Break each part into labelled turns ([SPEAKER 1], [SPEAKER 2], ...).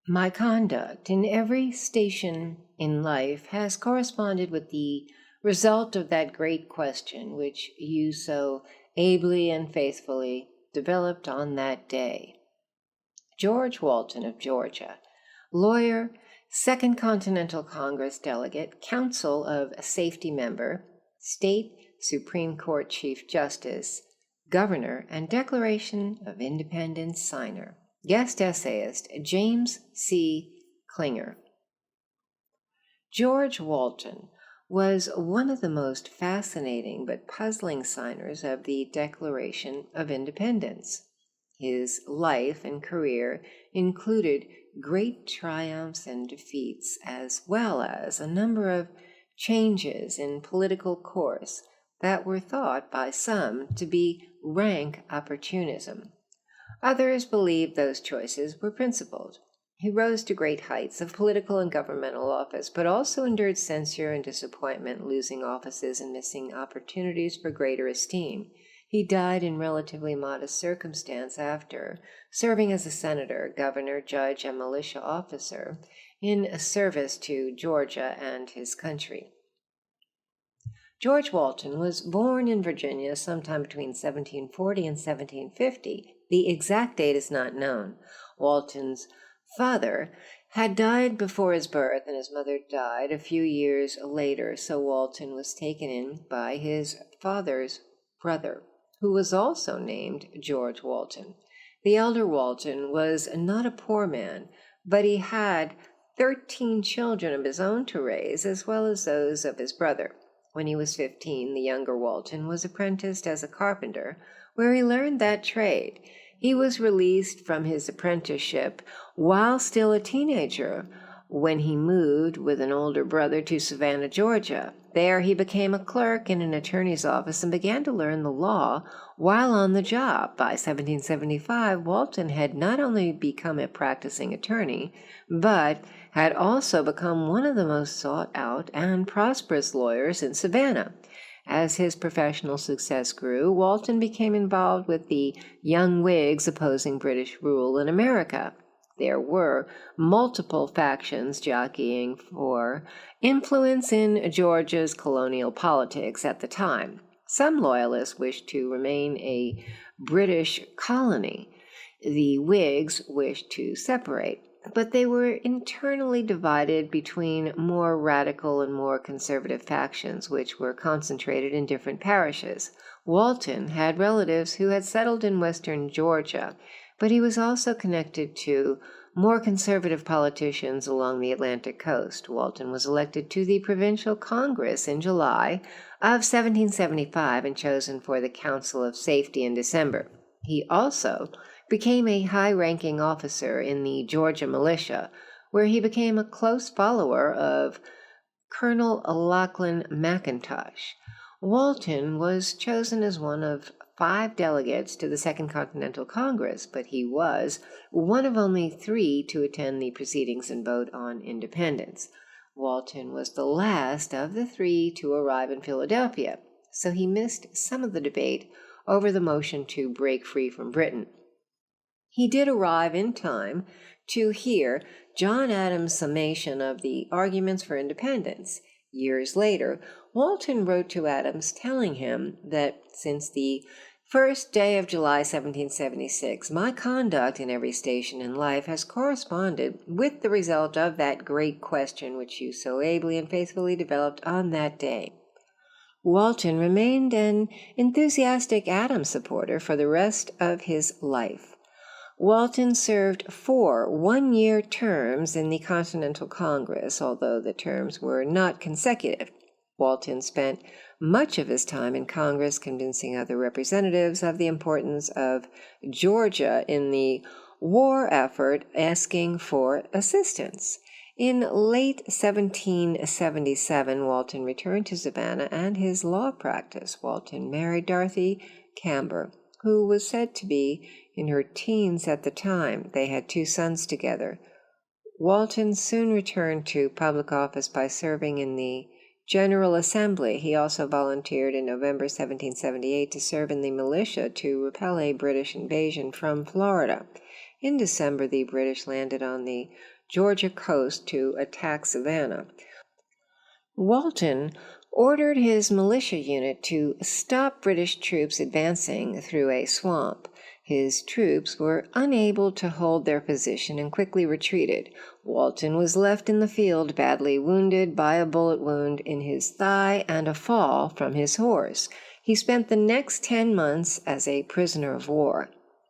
[SPEAKER 1] My conduct in every station in life has corresponded with the result of that great question which you so ably and faithfully developed on that day. George Walton of Georgia, lawyer, Second Continental Congress delegate, Council of Safety member, State Supreme Court Chief Justice, Governor, and Declaration of Independence signer. Guest essayist James C. Klinger. George Walton was one of the most fascinating but puzzling signers of the Declaration of Independence. His life and career included great triumphs and defeats, as well as a number of changes in political course that were thought by some to be rank opportunism. Others believed those choices were principled. He rose to great heights of political and governmental office, but also endured censure and disappointment, losing offices and missing opportunities for greater esteem. He died in relatively modest circumstance after serving as a senator, governor, judge, and militia officer in service to Georgia and his country. George Walton was born in Virginia sometime between 1740 and 1750. The exact date is not known. Walton's father had died before his birth, and his mother died a few years later, so Walton was taken in by his father's brother, who was also named George Walton. The elder Walton was not a poor man, but he had 13 children of his own to raise, as well as those of his brother. When he was 15, the younger Walton was apprenticed as a carpenter, where he learned that trade. He was released from his apprenticeship while still a teenager when he moved with an older brother to Savannah, Georgia. There he became a clerk in an attorney's office and began to learn the law while on the job. By 1775, Walton had not only become a practicing attorney, but had also become one of the most sought out and prosperous lawyers in Savannah. As his professional success grew, Walton became involved with the young Whigs opposing British rule in America. There were multiple factions jockeying for influence in Georgia's colonial politics at the time. Some loyalists wished to remain a British colony. The Whigs wished to separate, but they were internally divided between more radical and more conservative factions, which were concentrated in different parishes. Walton had relatives who had settled in western Georgia, but he was also connected to more conservative politicians along the Atlantic coast. Walton was elected to the Provincial Congress in July of 1775 and chosen for the Council of Safety in December. He also became a high-ranking officer in the Georgia militia, where he became a close follower of Colonel Lachlan McIntosh. Walton was chosen as one of 5 delegates to the Second Continental Congress, but he was one of only 3 to attend the proceedings and vote on independence. Walton was the last of the 3 to arrive in Philadelphia, so he missed some of the debate over the motion to break free from Britain. He did arrive in time to hear John Adams' summation of the arguments for independence. Years later, Walton wrote to Adams telling him that since the first day of July 1776, my conduct in every station in life has corresponded with the result of that great question which you so ably and faithfully developed on that day. Walton remained an enthusiastic Adams supporter for the rest of his life. Walton served 4 one-year terms in the Continental Congress, although the terms were not consecutive. Walton spent much of his time in Congress convincing other representatives of the importance of Georgia in the war effort, asking for assistance. In late 1777, Walton returned to Savannah and his law practice. Walton married Dorothy Camber, who was said to be in her teens at the time. They had 2 sons together. Walton soon returned to public office by serving in the General Assembly. He also volunteered in November 1778 to serve in the militia to repel a British invasion from Florida. In December, the British landed on the Georgia coast to attack Savannah. Walton ordered his militia unit to stop British troops advancing through a swamp. His troops were unable to hold their position and quickly retreated. Walton was left in the field badly wounded by a bullet wound in his thigh and a fall from his horse. He spent the next 10 months as a prisoner of war.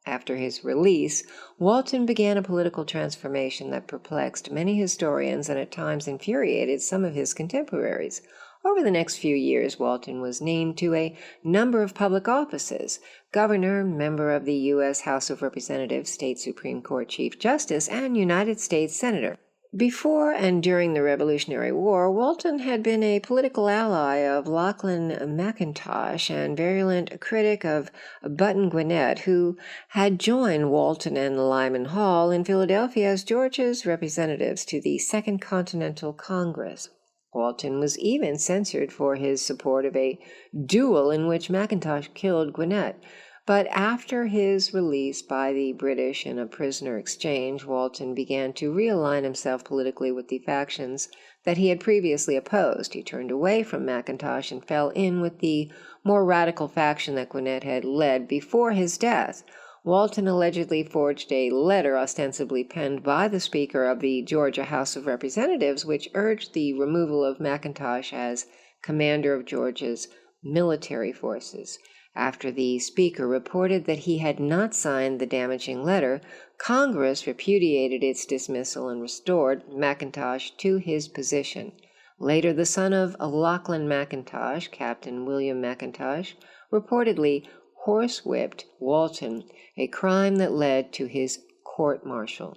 [SPEAKER 1] After his release, Walton began a political transformation that perplexed many historians and at times infuriated some of his contemporaries. Over the next few years, Walton was named to a number of public offices: governor, member of the U.S. House of Representatives, state Supreme Court Chief Justice, and United States Senator. Before and during the Revolutionary War, Walton had been a political ally of Lachlan McIntosh and virulent critic of Button Gwinnett, who had joined Walton and Lyman Hall in Philadelphia as Georgia's representatives to the Second Continental Congress. Walton was even censured for his support of a duel in which McIntosh killed Gwinnett. But after his release by the British in a prisoner exchange, Walton began to realign himself politically with the factions that he had previously opposed. He turned away from McIntosh and fell in with the more radical faction that Gwinnett had led before his death. Walton allegedly forged a letter ostensibly penned by the Speaker of the Georgia House of Representatives, which urged the removal of McIntosh as commander of Georgia's military forces. After the Speaker reported that he had not signed the damaging letter, Congress repudiated its dismissal and restored McIntosh to his position. Later, the son of Lachlan McIntosh, Captain William McIntosh, reportedly horsewhipped Walton, a crime that led to his court-martial.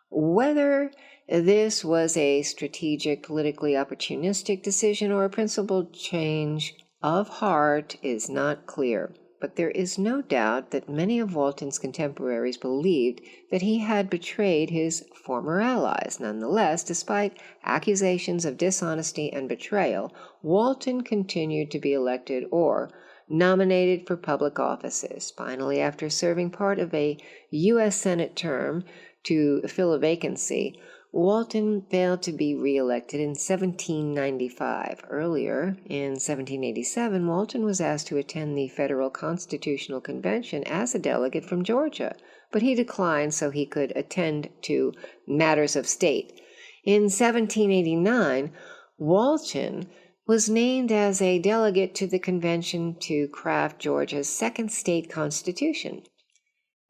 [SPEAKER 1] Whether this was a strategic, politically opportunistic decision or a principled change of heart is not clear, but there is no doubt that many of Walton's contemporaries believed that he had betrayed his former allies. Nonetheless, despite accusations of dishonesty and betrayal, Walton continued to be elected or nominated for public offices. Finally, after serving part of a U.S. Senate term to fill a vacancy, Walton failed to be re-elected in 1795. Earlier, in 1787, Walton was asked to attend the Federal Constitutional Convention as a delegate from Georgia, but he declined so he could attend to matters of state. In 1789, Walton was named as a delegate to the convention to craft Georgia's second state constitution.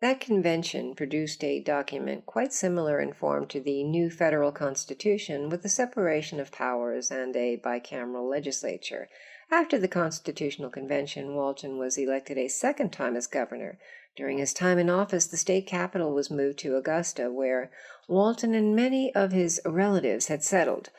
[SPEAKER 1] That convention produced a document quite similar in form to the new federal constitution, with the separation of powers and a bicameral legislature. After the constitutional convention, Walton was elected a second time as governor. During his time in office, the state capital was moved to Augusta, where Walton and many of his relatives had settled.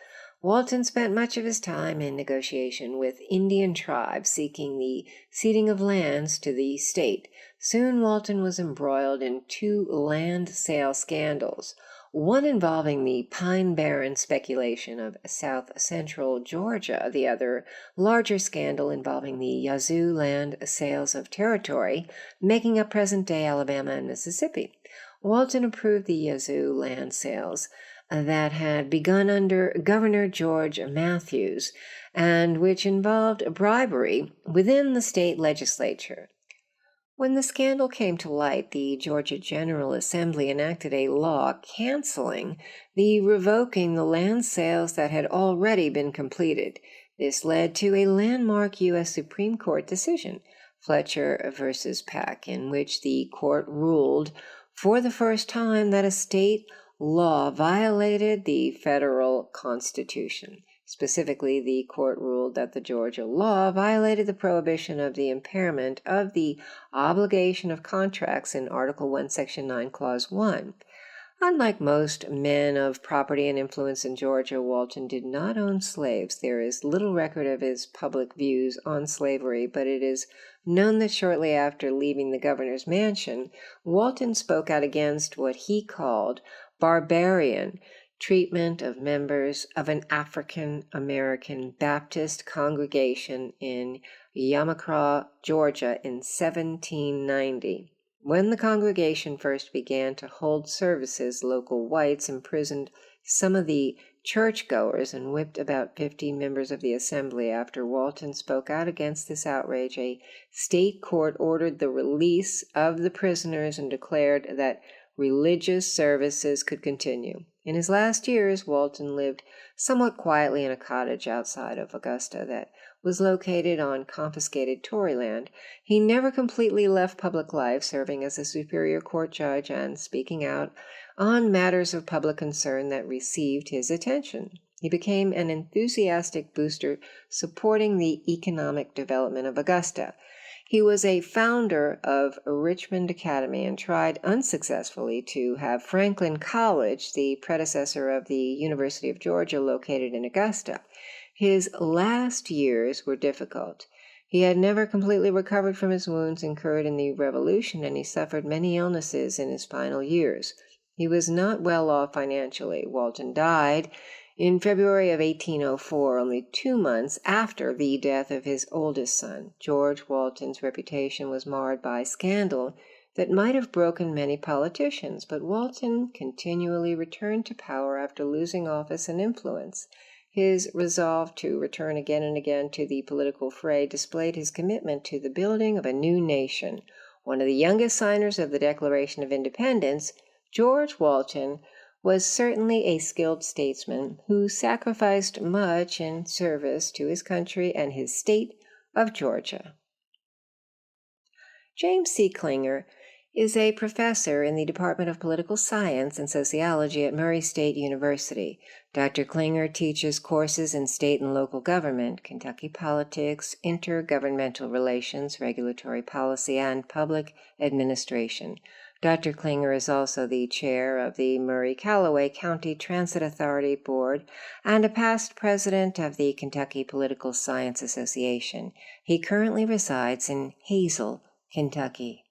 [SPEAKER 1] Walton spent much of his time in negotiation with Indian tribes seeking the ceding of lands to the state. Soon Walton was embroiled in two land sale scandals, one involving the Pine Barren speculation of south-central Georgia, the other larger scandal involving the Yazoo land sales of territory, making up present-day Alabama and Mississippi. Walton approved the Yazoo land sales that had begun under Governor George Matthews, and which involved bribery within the state legislature. When the scandal came to light, the Georgia General Assembly enacted a law canceling the revoking the land sales that had already been completed. This led to a landmark U.S. Supreme Court decision, Fletcher v. Peck, in which the court ruled for the first time that a state law violated the federal Constitution. Specifically, the court ruled that the Georgia law violated the prohibition of the impairment of the obligation of contracts in Article 1, Section 9, Clause 1. Unlike most men of property and influence in Georgia, Walton did not own slaves. There is little record of his public views on slavery, but it is known that shortly after leaving the governor's mansion, Walton spoke out against what he called barbarian treatment of members of an African-American Baptist congregation in Yamacraw, Georgia in 1790. When the congregation first began to hold services, local whites imprisoned some of the churchgoers and whipped about 50 members of the assembly. After Walton spoke out against this outrage, a state court ordered the release of the prisoners and declared that religious services could continue. In his last years, Walton lived somewhat quietly in a cottage outside of Augusta that was located on confiscated Tory land. He never completely left public life, serving as a Superior Court judge and speaking out on matters of public concern that received his attention. He became an enthusiastic booster supporting the economic development of Augusta. He was a founder of Richmond Academy and tried unsuccessfully to have Franklin College, the predecessor of the University of Georgia located in Augusta. His last years were difficult. He had never completely recovered from his wounds incurred in the Revolution, and he suffered many illnesses in his final years. He was not well off financially. Walton died in February of 1804, only 2 months after the death of his oldest son. George Walton's reputation was marred by scandal that might have broken many politicians, but Walton continually returned to power after losing office and influence. His resolve to return again and again to the political fray displayed his commitment to the building of a new nation. One of the youngest signers of the Declaration of Independence, George Walton was certainly a skilled statesman who sacrificed much in service to his country and his state of Georgia. James C. Klinger is a professor in the Department of Political Science and Sociology at Murray State University. Dr. Klinger teaches courses in state and local government, Kentucky politics, intergovernmental relations, regulatory policy, and public administration. Dr. Klinger is also the chair of the Murray-Callaway County Transit Authority Board and a past president of the Kentucky Political Science Association. He currently resides in Hazel, Kentucky.